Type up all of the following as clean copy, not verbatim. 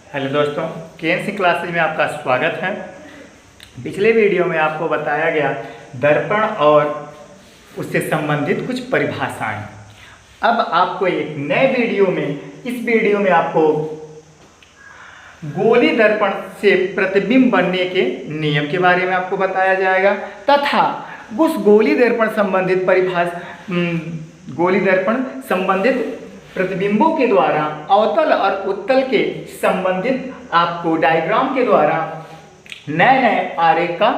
Hello दोस्तों, KNC classes में आपका स्वागत है। पिछले वीडियो में आपको बताया गया दर्पण और उससे संबंधित कुछ परिभाषाएं। अब आपको एक नए वीडियो में, इस वीडियो में आपको गोली दर्पण से प्रतिबिंब बनने के नियम के बारे में आपको बताया जाएगा तथा उस गोली दर्पण संबंधित गोली दर्पण संबंधित प्रतिबिंबों के द्वारा अवतल और उत्तल के संबंधित आपको डायग्राम के द्वारा नए नए आरेख का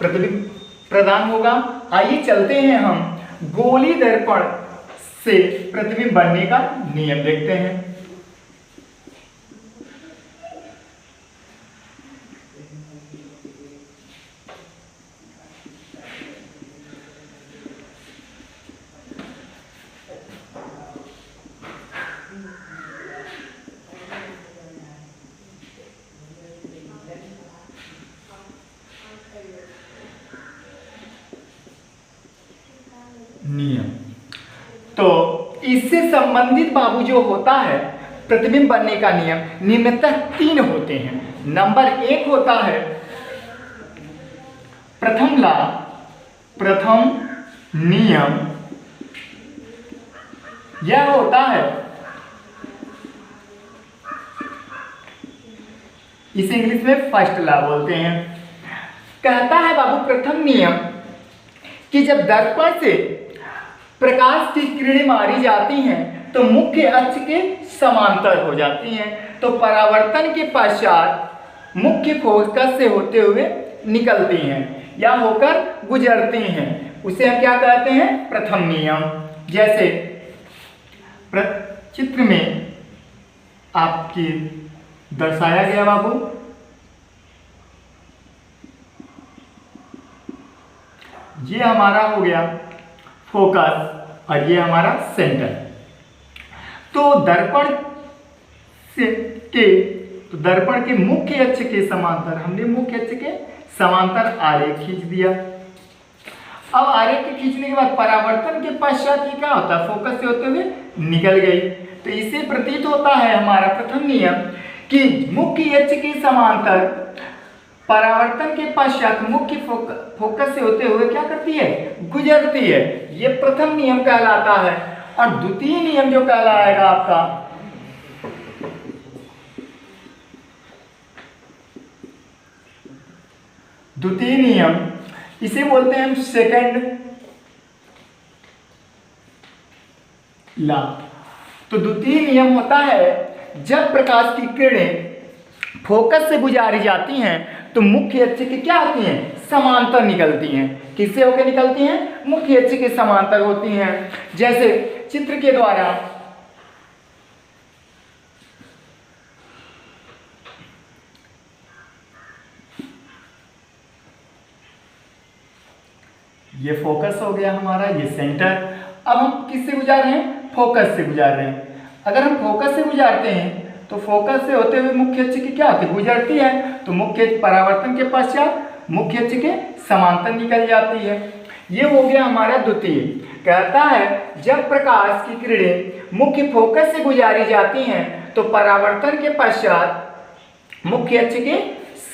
प्रतिबिंब प्रदान होगा। आइए चलते हैं, हम गोली दर्पण से प्रतिबिंब बनने का नियम देखते हैं। नियम तो इससे संबंधित बाबू जो होता है प्रतिबिंब बनने का नियम निम्नतः 3 होते हैं। नंबर 1 होता है प्रथम नियम। यह होता है, इसे इंग्लिश में फर्स्ट लॉ बोलते हैं। कहता है बाबू प्रथम नियम कि जब दर्पण से प्रकाश की किरणें मारी जाती हैं तो मुख्य अक्ष के समांतर हो जाती हैं, तो परावर्तन के पश्चात मुख्य फोकस से होते हुए निकलती हैं या होकर गुजरती हैं। उसे हम क्या कहते हैं? प्रथम नियम। जैसे चित्र में आपकी दर्शाया गया बाबू, ये हमारा हो गया फोकस और ये हमारा सेंटर। तो दर्पण के मुख्य अक्ष के समांतर, हमने मुख्य अक्ष के समांतर आरेख खींच दिया। अब आरेख के खींचने के बाद परावर्तन के पश्चात ये क्या होता है? फोकस से होते हुए निकल गई। तो इसे प्रतीत होता है हमारा प्रथम नियम कि मुख्य अक्ष के समांतर परावर्तन के पश्चात मुख्य फोकस से होते हुए क्या करती है? गुजरती है। ये प्रथम नियम कहलाता है। और द्वितीय नियम जो कहलाएगा आपका, द्वितीय नियम, इसे बोलते हैं हम सेकंड लॉ। तो द्वितीय नियम होता है जब प्रकाश की किरणें फोकस से गुजारी जाती हैं तो मुख्य अक्ष की क्या होती हैं? समांतर निकलती हैं। किससे होकर निकलती हैं? मुख्य अक्ष के समांतर होती हैं। जैसे चित्र के द्वारा ये फोकस हो गया हमारा, ये सेंटर। अब हम किससे गुजार रहे हैं? फोकस से गुजार रहे हैं। अगर हम फोकस से गुजारते हैं तो फोकस से होते हुए मुख्य अक्ष की क्या होती है? गुजरती है। तो मुख्य परावर्तन के पश्चात मुख्य अक्ष के समांतर निकल जाती है। ये हो गया हमारा द्वितीय। कहता है जब प्रकाश की किरणें मुख्य फोकस से गुजारी जाती हैं तो परावर्तन के पश्चात मुख्य अक्ष के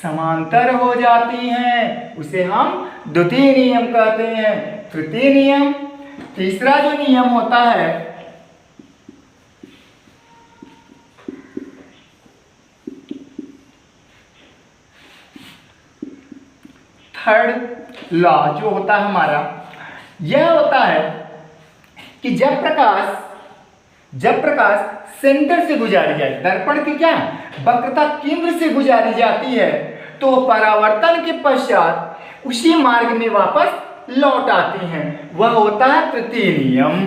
समांतर हो जाती हैं। उसे हम द्वितीय नियम कहते हैं। तृतीय नियम, तीसरा जो नियम होता है, थर्ड लॉ जो होता है हमारा, यह होता है कि जब प्रकाश सेंटर से गुजारी जाए, दर्पण की क्या वक्रता केंद्र से गुजारी जाती है, तो परावर्तन के पश्चात उसी मार्ग में वापस लौट आती हैं। वह होता है तृतीय नियम।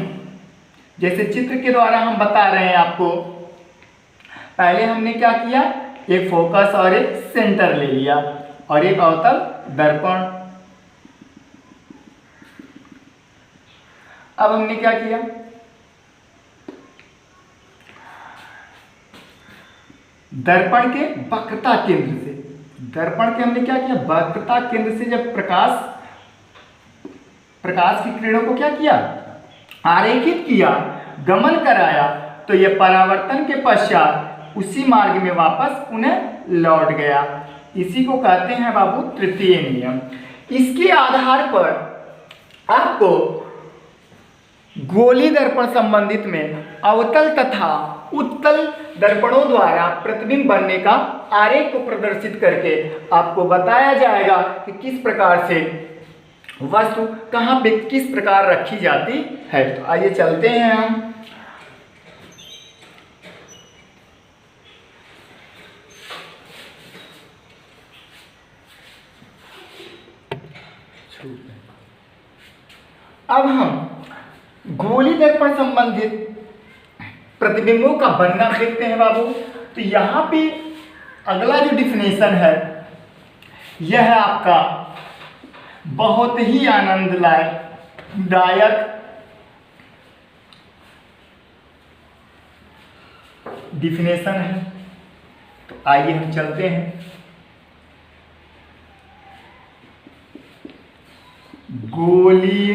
जैसे चित्र के द्वारा हम बता रहे हैं आपको, पहले हमने क्या किया? एक फोकस और एक सेंटर ले लिया और एक अवतल दर्पण। अब हमने क्या किया? दर्पण के वक्रता केंद्र से, दर्पण के हमने क्या किया? वक्रता केंद्र से जब प्रकाश की किरणों को क्या किया? आरेखित किया, गमन कराया, तो यह परावर्तन के पश्चात उसी मार्ग में वापस उन्हें लौट गया। इसी को कहते हैं बाबू तृतीय नियम। इसके आधार पर आपको गोली दर्पण संबंधित में अवतल तथा उत्तल दर्पणों द्वारा प्रतिबिंब बनने का आरेख को प्रदर्शित करके आपको बताया जाएगा कि किस प्रकार से वस्तु कहाँ पे किस प्रकार रखी जाती है। तो आइए चलते हैं हम। अब हम गोली दर्पण संबंधित प्रतिबिंबों का बनना देखते हैं बाबू। तो यहाँ पे अगला जो डिफिनेशन है यह है आपका बहुत ही आनंददायक डिफिनेशन है। तो आइए हम चलते हैं। गोलीय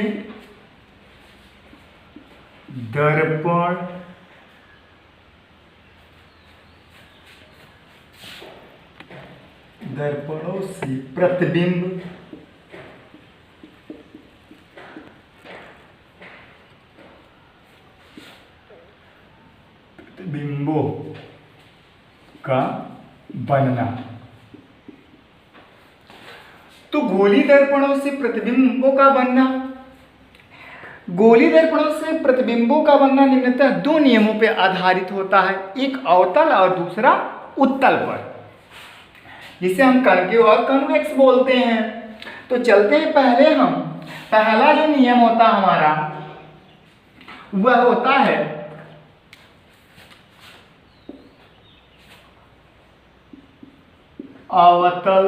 दर्पण दर्पणों से प्रतिबिंबों का बनना। तो गोली दर्पणों से प्रतिबिंबों का बनना, गोली दर्पणों से प्रतिबिंबों का बनना निम्नतः दो नियमों पर आधारित होता है, एक अवतल और दूसरा उत्तल पर, जिसे हम कॉन्केव और कन्वेक्स बोलते हैं। तो चलते हैं पहले हम, पहला जो नियम होता हमारा वह होता है अवतल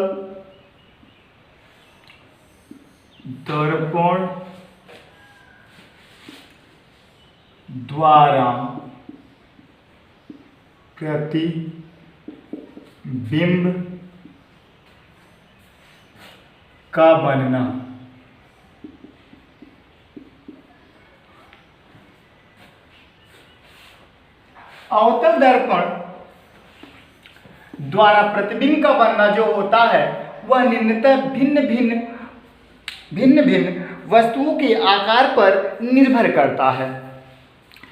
दर्पण द्वारा प्रतिबिंब का बनना। अवतल दर्पण द्वारा प्रतिबिंब का बनना जो होता है वह निम्नतः भिन्न भिन्न वस्तुओं के आकार पर निर्भर करता है।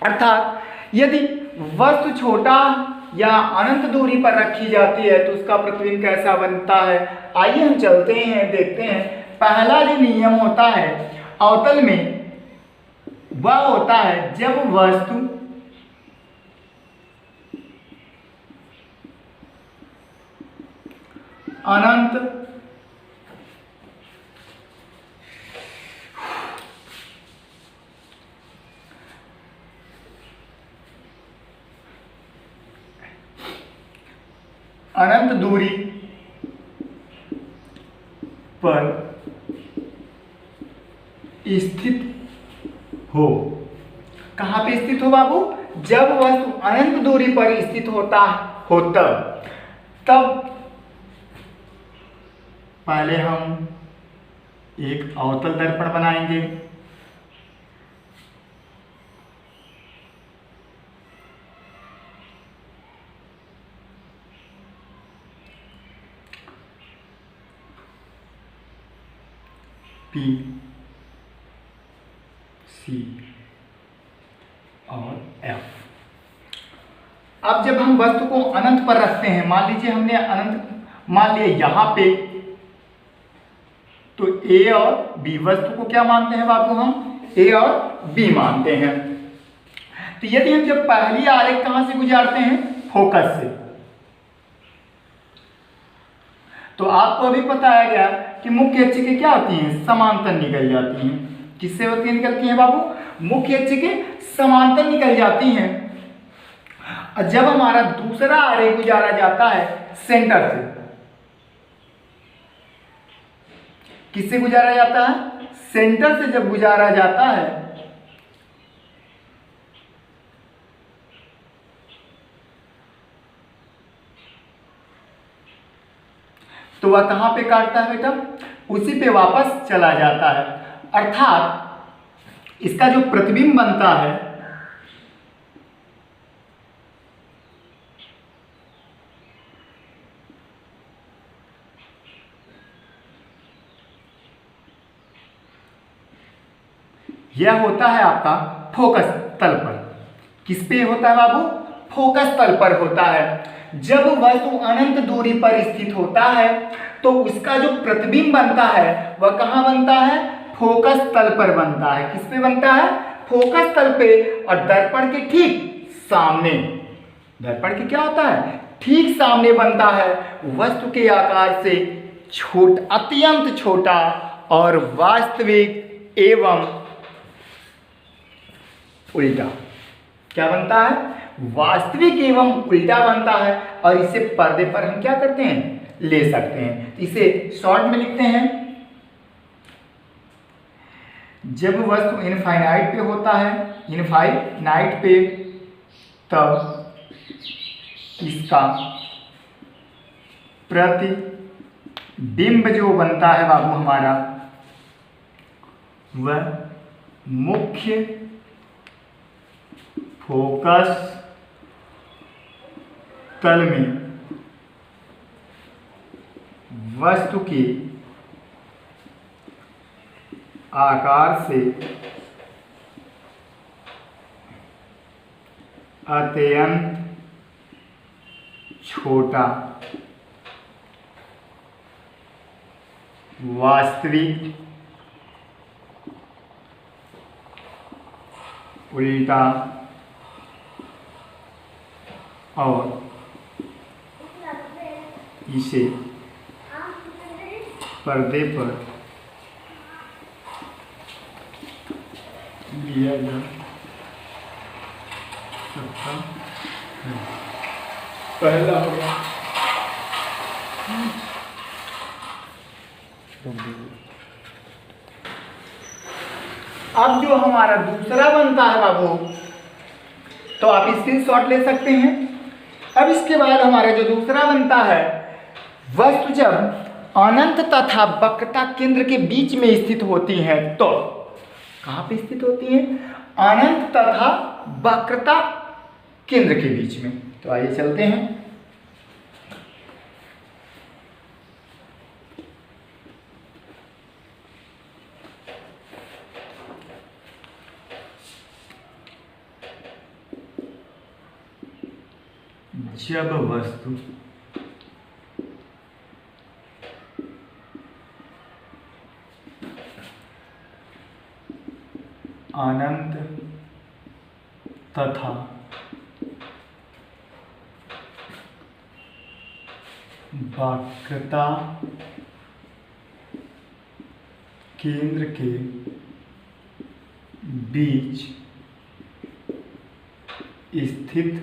अर्थात यदि वस्तु छोटा या अनंत दूरी पर रखी जाती है तो उसका प्रतिबिंब कैसा बनता है। आइए हम चलते हैं, देखते हैं। पहला जो नियम होता है अवतल में वह होता है जब वस्तु अनंत दूरी पर स्थित हो। कहाँ पे स्थित हो बाबू? जब वस्तु अनंत दूरी पर स्थित होता हो तब पहले हम एक अवतल दर्पण बनाएंगे। P, C और F। अब जब हम वस्तु को अनंत पर रखते हैं, मान लीजिए हमने अनंत मान लिया यहाँ पे, तो A और B वस्तु को क्या मानते हैं बाबू? हम A और B मानते हैं। तो यदि हम जब पहली आरेख कहाँ से गुजारते हैं? फोकस से। तो आपको अभी बताया गया कि मुख्य अक्ष के क्या होती हैं? समांतर निकल जाती हैं। किससे होती निकलती हैं बाबू? मुख्य अक्ष के समांतर निकल जाती हैं। और जब हमारा दूसरा आरेख गुजारा जाता है सेंटर से, किससे गुजारा जाता है? सेंटर से जब गुजारा जाता है तो वह कहां पे काटता है बेटा? उसी पे वापस चला जाता है। अर्थात इसका जो प्रतिबिंब बनता है यह होता है आपका फोकस तल पर। किस पे होता है बाबू? फोकस तल पर होता है। जब वस्तु अनंत दूरी पर स्थित होता है तो उसका जो प्रतिबिंब बनता है वह कहाँ बनता है? फोकस तल पर बनता है। किस पे बनता है? फोकस तल पे। और दर्पण के ठीक सामने, दर्पण के क्या होता है? ठीक सामने बनता है। वस्तु के आकार से अत्यंत छोटा और वास्तविक एवं उल्टा। क्या बनता है? वास्तविक एवं उल्टा बनता है। और इसे पर्दे पर हम क्या करते हैं? ले सकते हैं। इसे शॉर्ट में लिखते हैं, जब वस्तु इनफाइनाइट पे होता है, इनफाइनाइट पे, तब इसका प्रतिबिंब जो बनता है बाबू हमारा, वह मुख्य फोकस तल में वस्तु के आकार से अत्यंत छोटा वास्तविक उल्टा और इसे पर्दे पर लिया जा सकता है। पहला हो गया। अब जो हमारा दूसरा बनता है बाबू, तो आप स्क्रीनशॉट ले सकते हैं। अब इसके बाद हमारा जो दूसरा बनता है, वस्तु जब अनंत तथा वक्रता केंद्र के बीच में स्थित होती है, तो कहाँ पे स्थित होती है? अनंत तथा वक्रता केंद्र के बीच में। तो आइए चलते हैं। जब वस्तु अनंत तथा वक्रता केंद्र के बीच स्थित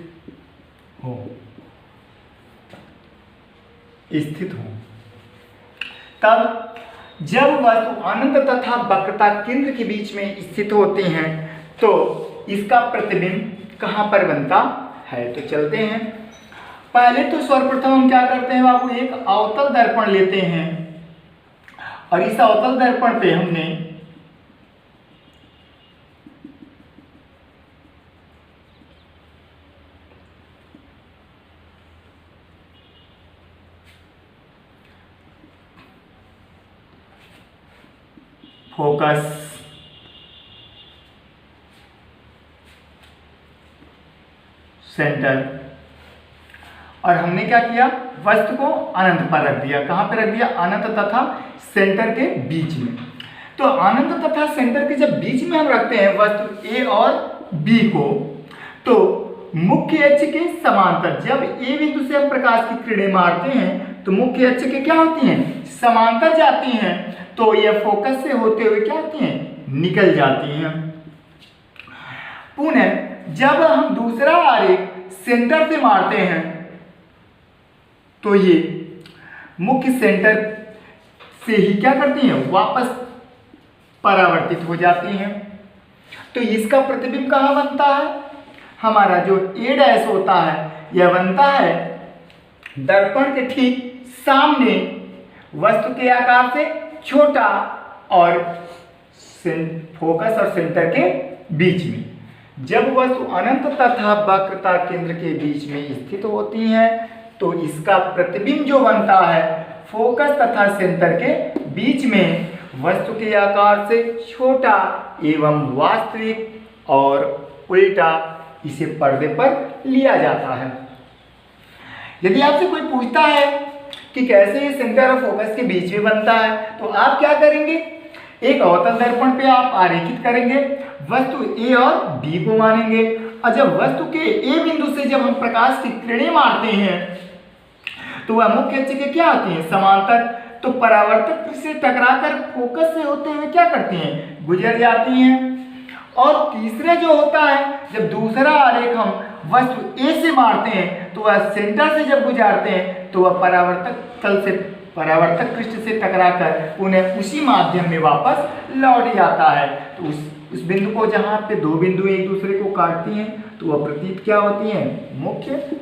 हो, तब जब वस्तु अनंत तथा वक्रता केंद्र के बीच में स्थित होते हैं तो इसका प्रतिबिंब कहाँ पर बनता है? तो चलते हैं। पहले तो सर्वप्रथम हम क्या करते हैं बाबू? एक अवतल दर्पण लेते हैं और इस अवतल दर्पण पे हमने फोकस सेंटर, और हमने क्या किया? वस्तु को अनंत पर रख दिया। कहाँ पे रख दिया? अनंत तथा सेंटर के बीच में। तो अनंत तथा सेंटर के जब बीच में हम रखते हैं वस्तु ए और बी को, तो मुख्य अक्ष के समांतर, जब ए बिंदु से हम प्रकाश की किरणें मारते हैं तो मुख्य अक्ष के क्या होती हैं? समांतर जाती हैं। तो यह फोकस से होते हुए क्या होती हैं? निकल जाती हैं। पुनः जब हम दूसरा आरेख सेंटर से मारते हैं तो ये मुख्य सेंटर से ही क्या करती हैं? वापस परावर्तित हो जाती हैं। तो इसका प्रतिबिंब कहाँ बनता है? हमारा जो ए डैश होता है यह बनता है दर्पण के ठीक सामने, वस्तु के आकार से छोटा और फोकस और सेंटर के बीच में। जब वस्तु अनंत तथा वक्रता केंद्र के बीच में स्थित होती है तो इसका प्रतिबिंब जो बनता है फोकस तथा सेंटर के बीच में, वस्तु के आकार से छोटा एवं वास्तविक और उल्टा इसे पर्दे पर लिया जाता है। यदि आपसे कोई पूछता है कि कैसे ये सेंटर और फोकस के बीच में बनता है, तो आप क्या करेंगे, एक अवतल दर्पण पे आप आरेखित करेंगे, वस्तु ए और बी को मानेंगे, और जब वस्तु के ए बिंदु से जब हम प्रकाश की किरणें मारते हैं तो वह मुख्य अक्ष के क्या होती हैं, समांतर। तो परावर्तक से टकराकर फोकस से होते हुए क्या करती हैं, गुजर जाती हैं। और तीसरा जो होता है, जब दूसरा आरेख हम वस्तु ए से मारते हैं तो वह सेंटर से जब गुजारते हैं तो वह परावर्तक तल से, परावर्तक पृष्ठ से टकराकर उन्हें उसी माध्यम में वापस लौट जाता है। तो उस बिंदु को, जहाँ पे दो बिंदु एक दूसरे को काटती हैं, तो वह प्रतीत क्या होती हैं, मुख्य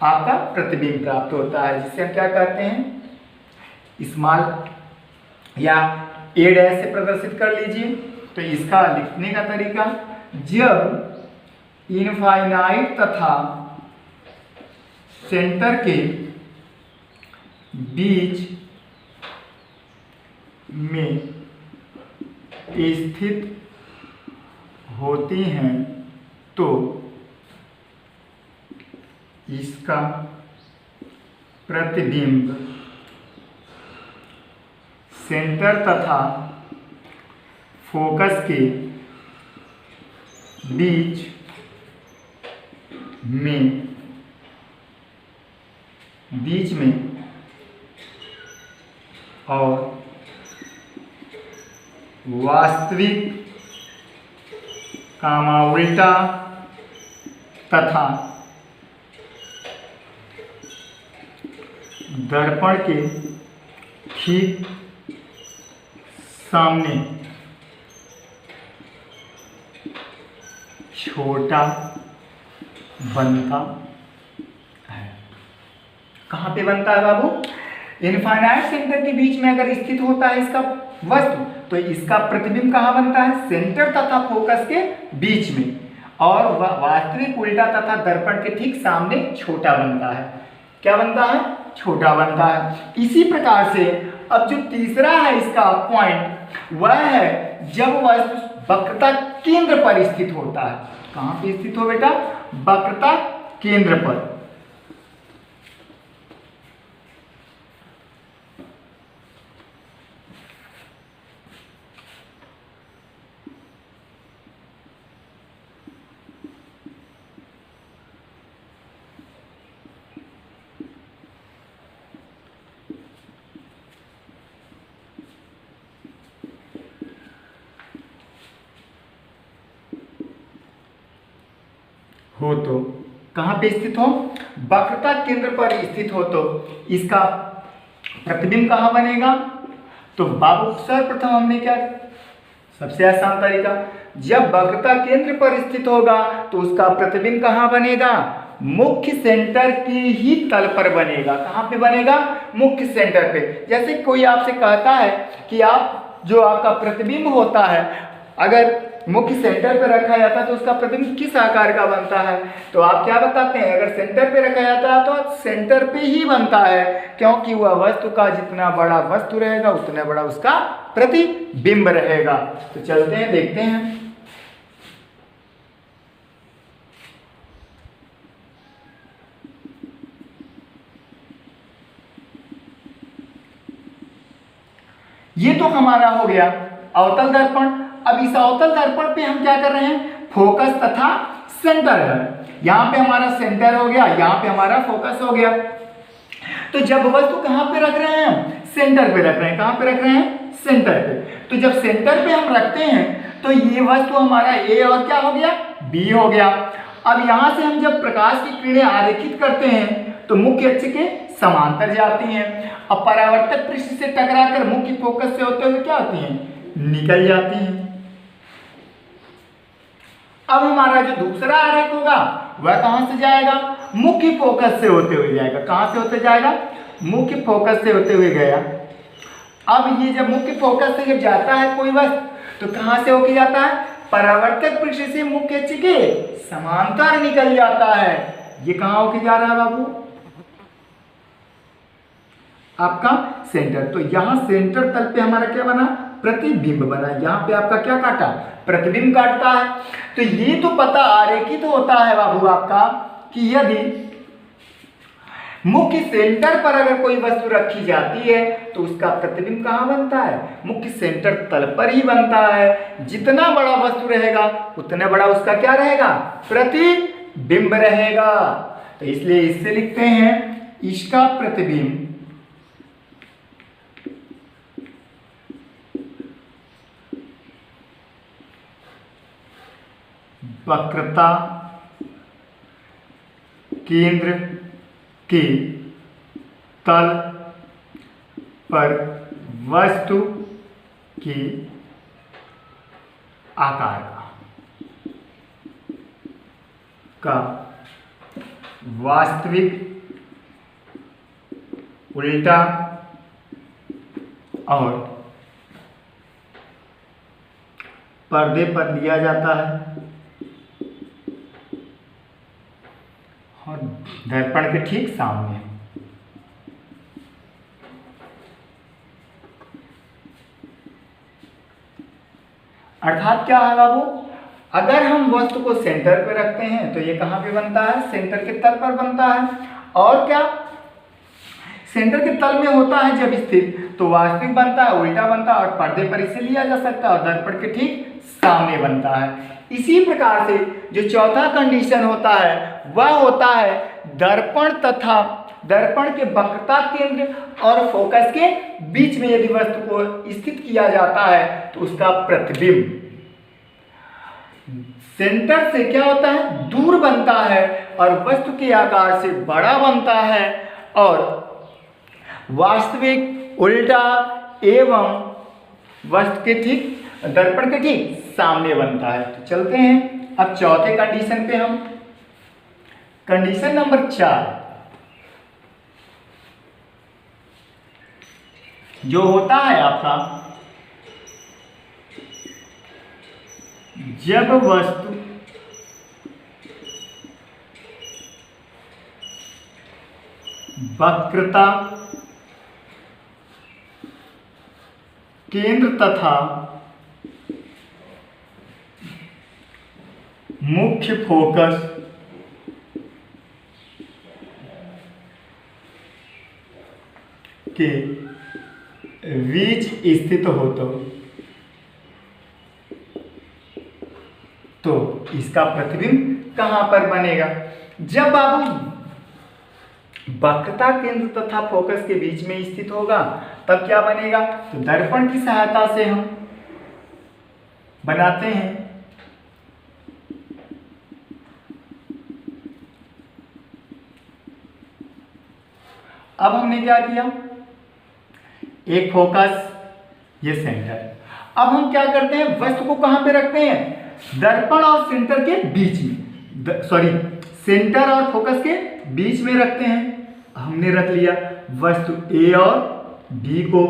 आपका प्रतिबिंब प्राप्त होता है, जिसे हम क्या कहते हैं, स्मॉल या ए डैश से प्रदर्शित कर लीजिए। तो इसका लिखने का तरीका, जब इनफाइनाइट तथा सेंटर के बीच में स्थित होती हैं तो इसका प्रतिबिंब सेंटर तथा फोकस के बीच में और वास्तविक उल्टा तथा दर्पण के ठीक सामने छोटा बनता है। कहाँ पे बनता है बाबू, इनफाइनाइट सेंटर के बीच में अगर स्थित होता है इसका वस्तु, तो इसका प्रतिबिंब कहाँ बनता है, सेंटर तथा फोकस के बीच में, और वास्तविक उल्टा तथा दर्पण के ठीक सामने छोटा बनता है। क्या बनता है, छोटा बनता है। इसी प्रकार से अब जो तीसरा है इसका पॉइंट, वह है जब वस्तु वक्रता केंद्र पर स्थित होता है। कहाँ पे स्थित हो बेटा, वक्रता केंद्र पर। हो तो कहाँ पे स्थित हो, वक्रता केंद्र पर स्थित हो तो इसका प्रतिबिंब कहाँ बनेगा। तो बाबू सर्वप्रथम हमने क्या, सबसे आसान तरीका, जब वक्रता केंद्र पर स्थित होगा तो उसका प्रतिबिंब कहाँ बनेगा, मुख्य सेंटर के ही तल पर बनेगा। कहाँ पे बनेगा, मुख्य सेंटर पे। जैसे कोई आपसे कहता है कि आप जो आपका प्रतिबिंब होता है अगर मुख्य सेंटर पे रखा जाता है तो उसका प्रतिबिंब किस आकार का बनता है, तो आप क्या बताते हैं, अगर सेंटर पे रखा जाता है तो सेंटर पे ही बनता है, क्योंकि वह वस्तु का जितना बड़ा वस्तु रहेगा उतना बड़ा उसका प्रतिबिंब रहेगा। तो चलते हैं, देखते हैं। ये तो हमारा हो गया अवतल दर्पण। अब इस अवतल दर्पण पे हम क्या कर रहे हैं, फोकस तथा सेंटर है। यहाँ पे हमारा सेंटर हो गया, यहाँ पे हमारा फोकस हो गया। तो जब वस्तु कहाँ पे रख रहे हैं हम, सेंटर पे रख रहे हैं। कहाँ पे रख रहे हैं, सेंटर पे। तो जब सेंटर पे हम रखते हैं तो ये वस्तु हमारा ए और क्या हो गया, बी हो गया। अब यहाँ से हम जब प्रकाश की किरणें आरेखित करते हैं तो मुख्य अक्ष के समांतर जाती हैं। अब परावर्तक पृष्ठ से टकराकर मुख्य फोकस से होते हुए क्या होती हैं, निकल जाती हैं। अब हमारा जो दूसरा आरेख होगा वह कहां से जाएगा, मुख्य फोकस से होते हुए जाएगा। कहां से होते जाएगा, मुख्य फोकस से होते हुए गया। अब ये जब मुख्य फोकस से जब जाता है कोई वस्तु तो कहां से होके जाता है, परावर्तक पृष्ठ से मुख्य अक्ष के समांतर निकल जाता है। ये कहां होके जा रहा है बाबू, आपका सेंटर। तो यहाँ सेंटर तल पे हमारा क्या बना, प्रतिबिंब बना। यहाँ पे आपका क्या काटा, प्रतिबिंब काटता है। तो ये तो पता आरेखित तो होता है बाबू आपका कि यदि मुख्य सेंटर पर अगर कोई वस्तु रखी जाती है तो उसका प्रतिबिंब कहाँ बनता है, मुख्य सेंटर तल पर ही बनता है। जितना बड़ा वस्तु रहेगा उतना बड़ा उसका क्या रहेगा, प्रतिबिंब रहेगा। तो इसलिए इससे लिखते हैं इसका प्रतिबिंब वक्रता केंद्र के तल पर वस्तु के आकार का वास्तविक उल्टा और पर्दे पर लिया जाता है और दर्पण के ठीक सामने। अर्थात क्या है बाबू, अगर हम वस्तु को सेंटर पे रखते हैं तो ये कहाँ पे बनता है, सेंटर के तल पर बनता है। और क्या सेंटर के तल में होता है जब स्थित तो वास्तविक बनता है, उल्टा बनता है और पर्दे पर इसे लिया जा सकता है और दर्पण के ठीक सामने बनता है। इसी प्रकार से जो चौथा कंडीशन होता है वह होता है दर्पण तथा दर्पण के वक्रता केंद्र और फोकस के बीच में यदि वस्तु को स्थित किया जाता है तो उसका प्रतिबिंब सेंटर से क्या होता है, दूर बनता है और वस्तु के आकार से बड़ा बनता है और वास्तविक उल्टा एवं वस्तु के ठीक दर्पण के ठीक सामने बनता है। तो चलते हैं अब चौथे कंडीशन पे हम। कंडीशन नंबर 4 जो होता है आपका, जब वस्तु वक्रता केंद्र तथा मुख्य फोकस के बीच स्थित हो तो इसका प्रतिबिंब कहां पर बनेगा। जब बाबू वक्रता केंद्र तथा फोकस के बीच में स्थित होगा तब क्या बनेगा, तो दर्पण की सहायता से हम बनाते हैं। अब हमने क्या किया, एक फोकस, ये सेंटर। अब हम क्या करते हैं, वस्तु को कहां पे रखते हैं, दर्पण और सेंटर के बीच में, सॉरी सेंटर और फोकस के बीच में रखते हैं। हमने रख लिया वस्तु ए और बी को।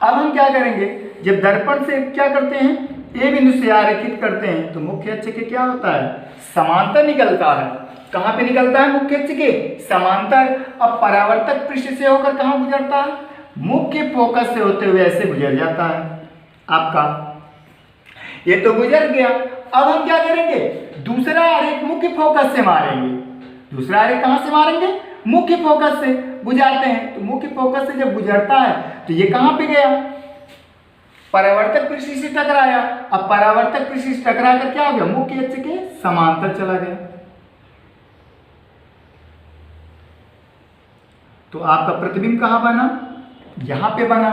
अब हम क्या करेंगे, जब दर्पण से क्या करते हैं, ए बिंदु से आरेखित करते हैं तो मुख्य अक्ष के क्या होता है, समांतर निकलता है। कहां पे निकलता है, मुख्य अक्ष के समांतर। अब परावर्तक पृष्ठ से होकर कहां गुजरता है, मुख्य फोकस से होते हुए ऐसे गुजर जाता है आपका। ये तो गुजर गया। अब हम क्या करेंगे, दूसरा आरेख मुख्य फोकस से मारेंगे। दूसरा आरेख कहां से मारेंगे, मुख्य फोकस से गुजरते हैं। तो मुख्य फोकस से जब गुजरता है तो ये कहां पे गया, परावर्तक पृष्ठ से टकराया। अब परावर्तक पृष्ठ से टकरा कर क्या हो गया, मुख्य अक्ष के समांतर चला गया। तो आपका प्रतिबिंब कहां बना, यहां पे बना।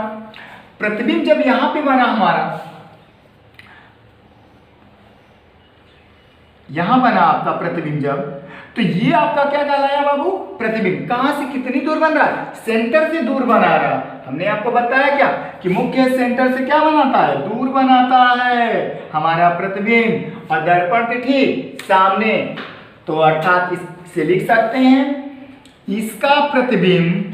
प्रतिबिंब जब यहां पे बना हमारा, यहां बना आपका प्रतिबिंब जब, तो ये आपका क्या कहलाया बाबू, प्रतिबिंब। कहां से कितनी दूर बन रहा है, सेंटर से दूर बना रहा। हमने आपको बताया क्या कि मुख्य सेंटर से क्या बनाता है, दूर बनाता है हमारा प्रतिबिंब और दर्पण के ठीक सामने। तो अर्थात इससे लिख सकते हैं इसका प्रतिबिंब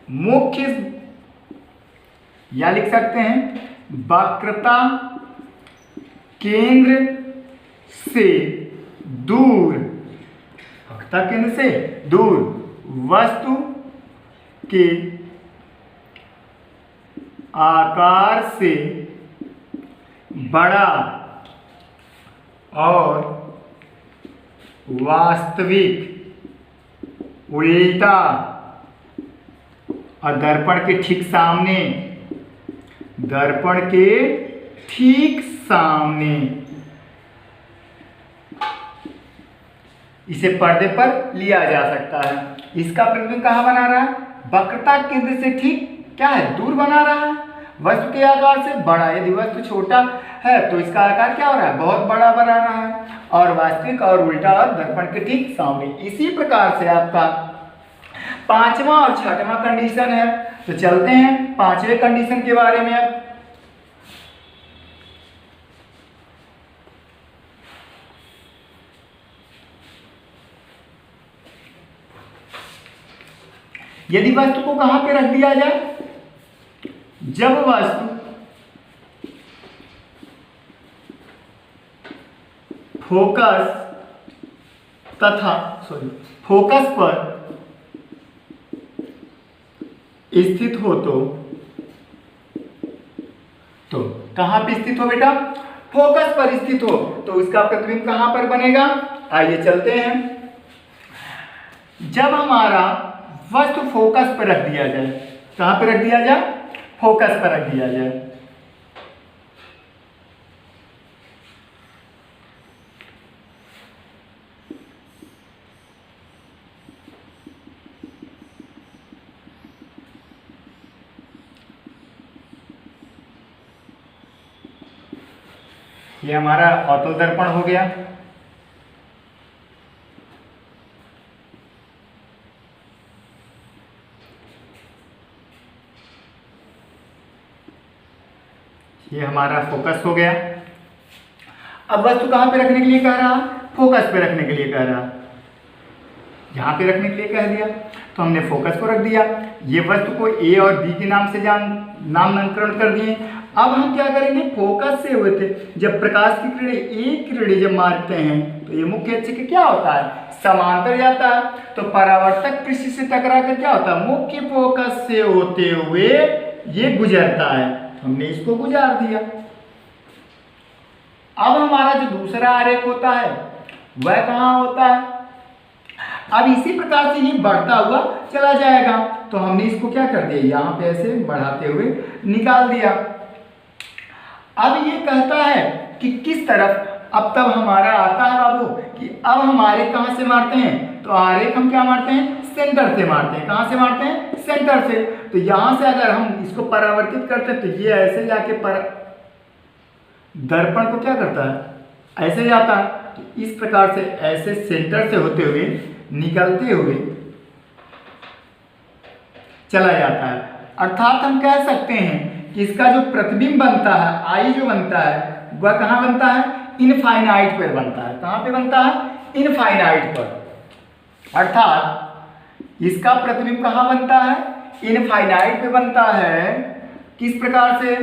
मुख्य, या लिख सकते हैं वक्रता केंद्र से दूर वक्रता केंद्र से दूर वस्तु के आकार से बड़ा और वास्तविक उल्टा और दर्पण के ठीक सामने, दर्पण के ठीक सामने इसे पर्दे पर लिया जा सकता है। इसका प्रतिबिंब कहाँ बना रहा है? वक्रता केंद्र से ठीक क्या है? दूर बना रहा है, वस्तु के आकार से बड़ा। यदि वस्तु छोटा है तो इसका आकार क्या हो रहा है? बहुत बड़ा बना रहा है, और वास्तविक और उल्टा और दर्पण के ठीक सामने। इसी प्रकार से आपका पांचवा और छठवां कंडीशन है। तो चलते हैं पांचवें कंडीशन के बारे में। अब यदि वस्तु को कहां पे रख दिया जाए? जब वस्तु फोकस पर स्थित हो तो कहां पे स्थित हो बेटा? फोकस पर स्थित हो तो इसका प्रतिबिंब कहां पर बनेगा? आइए चलते हैं। जब हमारा वस्तु फोकस पर रख दिया जाए, कहां पर रख दिया जाए? फोकस पर रख दिया जाए, ये हमारा अवतल दर्पण हो गया। ये हमारा फोकस हो गया। अब वस्तु कहां पे रखने के लिए कह रहा? फोकस पे रखने के लिए कह रहा। यहां पे रखने के लिए कह दिया तो हमने फोकस को रख दिया। ये वस्तु को ए और बी के नाम से नामकरण कर दिए। अब हम क्या करेंगे? फोकस से हुए थे जब प्रकाश की किरणें एक किरणें जब मारते हैं तो ये मुख्य अक्ष के क्या होता है? समांतर जाता है। तो परावर्तक पृष्ठ से टकरा कर क्या होता है? मुख्य फोकस से होते हुए ये गुजरता है। हमने इसको गुजार दिया। अब हमारा जो दूसरा आरेख होता है वह कहां होता है? अब इसी प्रकार से ये बढ़ता हुआ चला जाएगा। तो हमने इसको क्या कर दिया? यहां पे ऐसे बढ़ाते हुए निकाल दिया। अब ये कहता है कि किस तरफ। अब तब हमारा आता है बाबू कि अब हमारे कहां से मारते हैं? तो आरेख हम क्या मारते हैं? सेंटर से मारते हैं। कहां से मारते हैं? सेंटर से। तो यहां से अगर हम इसको परावर्तित करते हैं तो ये ऐसे जाके दर्पण को क्या करता है? ऐसे जाता है। तो इस प्रकार से ऐसे सेंटर से होते हुए निकलते हुए चला जाता है। अर्थात हम कह सकते हैं कि इसका जो प्रतिबिंब बनता है, आई जो बनता है, वह कहां बनता है? इनफाइनाइट पर बनता है। कहां पे बनता है? इनफाइनाइट पर। अर्थात इसका प्रतिबिंब कहां बनता है? इनफाइनाइट पे बनता है। किस प्रकार से?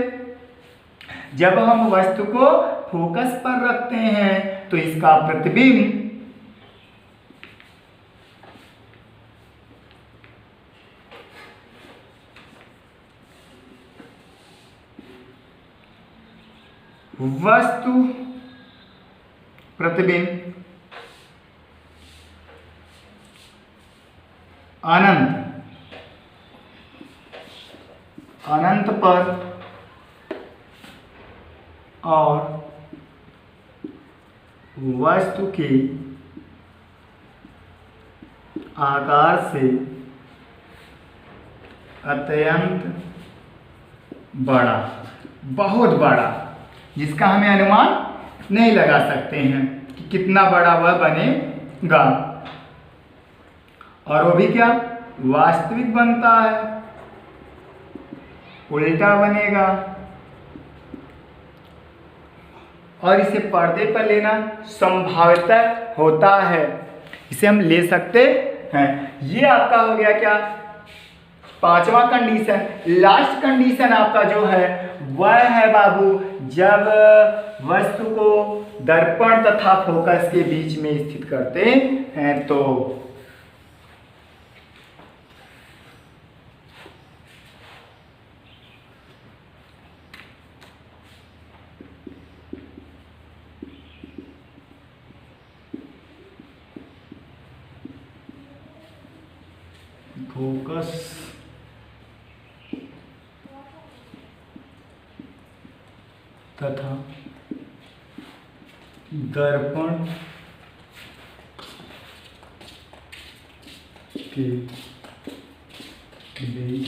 जब हम वस्तु को फोकस पर रखते हैं तो इसका प्रतिबिंब वस्तु प्रतिबिंब अनंत पर और वस्तु के आकार से अत्यंत बड़ा, बहुत बड़ा, जिसका हमें अनुमान नहीं लगा सकते हैं कि कितना बड़ा वह बनेगा। और वो भी क्या? वास्तविक बनता है, उल्टा बनेगा। और इसे पर्दे पर लेना संभावित होता है, इसे हम ले सकते हैं। ये आपका हो गया क्या? पांचवा कंडीशन। लास्ट कंडीशन आपका जो है वह है बाबू, जब वस्तु को दर्पण तथा फोकस के बीच में स्थित करते हैं तो फोकस तथा दर्पण के बीच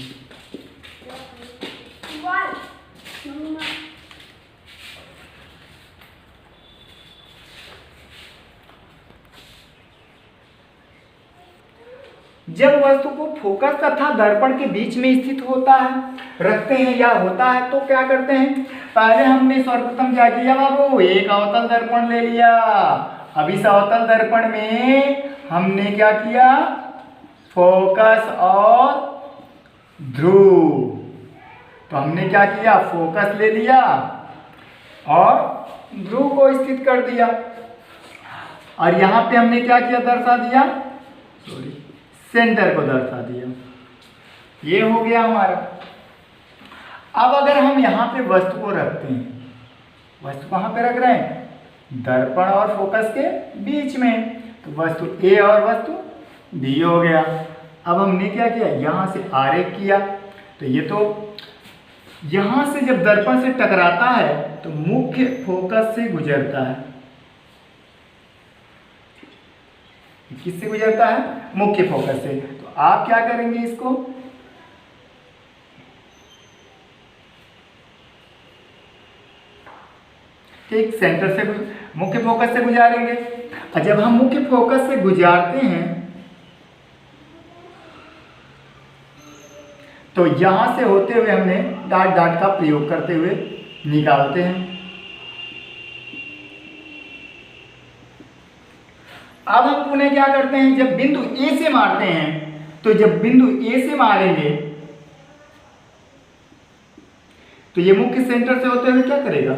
जब वस्तु को फोकस तथा दर्पण के बीच में स्थित होता है, रखते हैं या होता है, तो क्या करते हैं, पहले हमने सर्वप्रथम क्या किया बाबू, एक अवतल दर्पण ले लिया। अब इस अवतल दर्पण में हमने क्या किया, फोकस और ध्रुव। तो हमने क्या किया, फोकस ले लिया और ध्रुव को स्थित कर दिया। और यहां पे हमने क्या किया, दर्शा दिया, सॉरी, सेंटर को दर्शा दिया। ये हो गया हमारा। अब अगर हम यहाँ पे वस्तु को रखते हैं, वस्तु कहाँ पे रख रहे हैं, दर्पण और फोकस के बीच में, तो वस्तु ए और वस्तु बी हो गया। अब हमने क्या किया, यहाँ से आरेख किया, तो ये तो यहाँ से जब दर्पण से टकराता है तो मुख्य फोकस से गुजरता है। किससे गुजरता है, मुख्य फोकस से। तो आप क्या करेंगे, इसको ठीक सेंटर से मुख्य फोकस से गुजारेंगे। और जब हम मुख्य फोकस से गुजारते हैं तो यहां से होते हुए हमने डॉट डॉट का प्रयोग करते हुए निकालते हैं। अब हम पुनः क्या करते हैं, जब बिंदु ए से मारते हैं, तो जब बिंदु ए से मारेंगे तो ये मुख्य सेंटर से होते हुए क्या करेगा,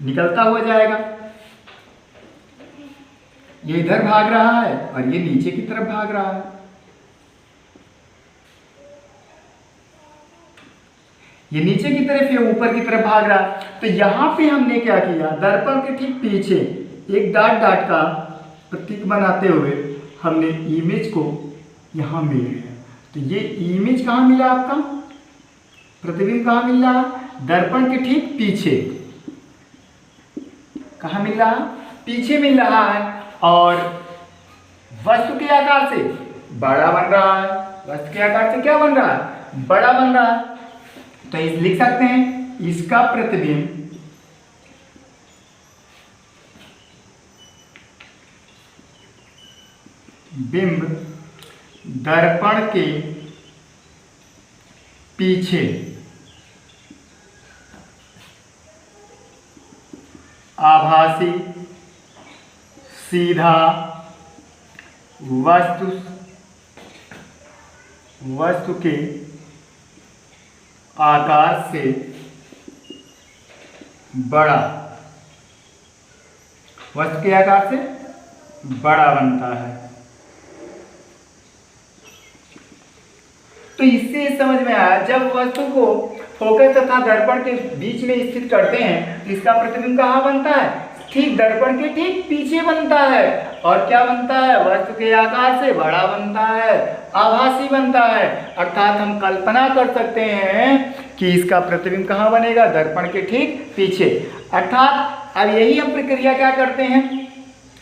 निकलता हुआ जाएगा। ये इधर भाग रहा है और ये नीचे की तरफ भाग रहा है। ये नीचे की तरफ, ये ऊपर की तरफ भाग रहा है। तो यहां पे हमने क्या किया, दर्पण के ठीक पीछे एक डॉट डॉट का प्रतीक बनाते हुए हमने इमेज को यहां मिल गया। तो ये इमेज कहां मिला, आपका प्रतिबिंब कहां मिल रहा, दर्पण के ठीक पीछे। कहां मिल रहा, पीछे मिल रहा है। और वस्तु के आकार से बड़ा बन रहा है। वस्तु के आकार से क्या बन रहा है, बड़ा बन रहा है। तो इस लिख सकते हैं, इसका प्रतिबिंब बिंब दर्पण के पीछे आभासी सीधा वस्तु के आकार से बड़ा, वस्तु के आकार से बड़ा बनता है। तो इससे समझ में आया, जब वस्तु को फोकस तथा दर्पण के बीच में स्थित करते हैं तो इसका प्रतिबिंब कहाँ बनता है, ठीक दर्पण के ठीक पीछे बनता है। और क्या बनता है, वस्तु के आकार से बड़ा बनता है, आभासी बनता है। अर्थात हम कल्पना कर सकते हैं कि इसका प्रतिबिंब कहाँ बनेगा, दर्पण के ठीक पीछे। अर्थात अब यही हम प्रक्रिया क्या करते हैं,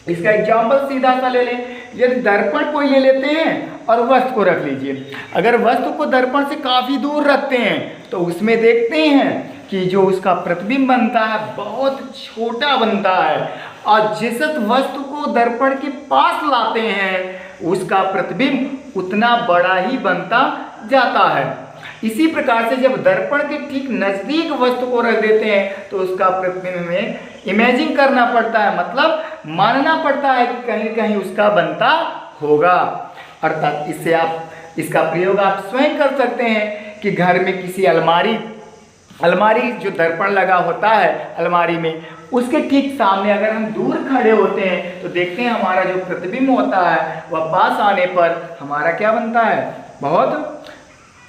इसका एग्जाम्पल सीधा सा ले लें। यदि दर्पण कोई ले लेते हैं और वस्तु को रख लीजिए। अगर वस्तु को दर्पण से काफ़ी दूर रखते हैं तो उसमें देखते हैं कि जो उसका प्रतिबिंब बनता है बहुत छोटा बनता है। और जिस वस्तु को दर्पण के पास लाते हैं उसका प्रतिबिंब उतना बड़ा ही बनता जाता है। इसी प्रकार से जब दर्पण के ठीक नज़दीक वस्तु को रख देते हैं तो उसका प्रतिबिंब में इमेजिंग करना पड़ता है, मतलब मानना पड़ता है कि कहीं कहीं उसका बनता होगा। अर्थात इससे आप इसका प्रयोग आप स्वयं कर सकते हैं कि घर में किसी अलमारी अलमारी जो दर्पण लगा होता है अलमारी में, उसके ठीक सामने अगर हम दूर खड़े होते हैं तो देखते हैं हमारा जो प्रतिबिंब होता है वह पास आने पर हमारा क्या बनता है, बहुत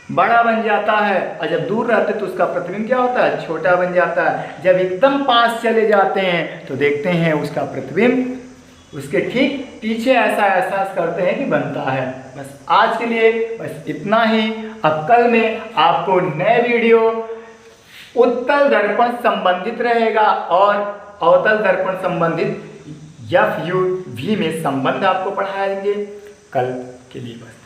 बड़ा बन जाता है। और जब दूर रहते तो उसका प्रतिबिंब क्या होता है, छोटा बन जाता है। जब एकदम पास चले जाते हैं तो देखते हैं उसका प्रतिबिंब उसके ठीक पीछे ऐसा एहसास करते हैं कि बनता है। बस आज के लिए बस इतना ही। अब कल में आपको नए वीडियो उत्तल दर्पण संबंधित रहेगा और अवतल दर्पण संबंधित FUV में संबंध आपको पढ़ाएंगे। कल के लिए बस।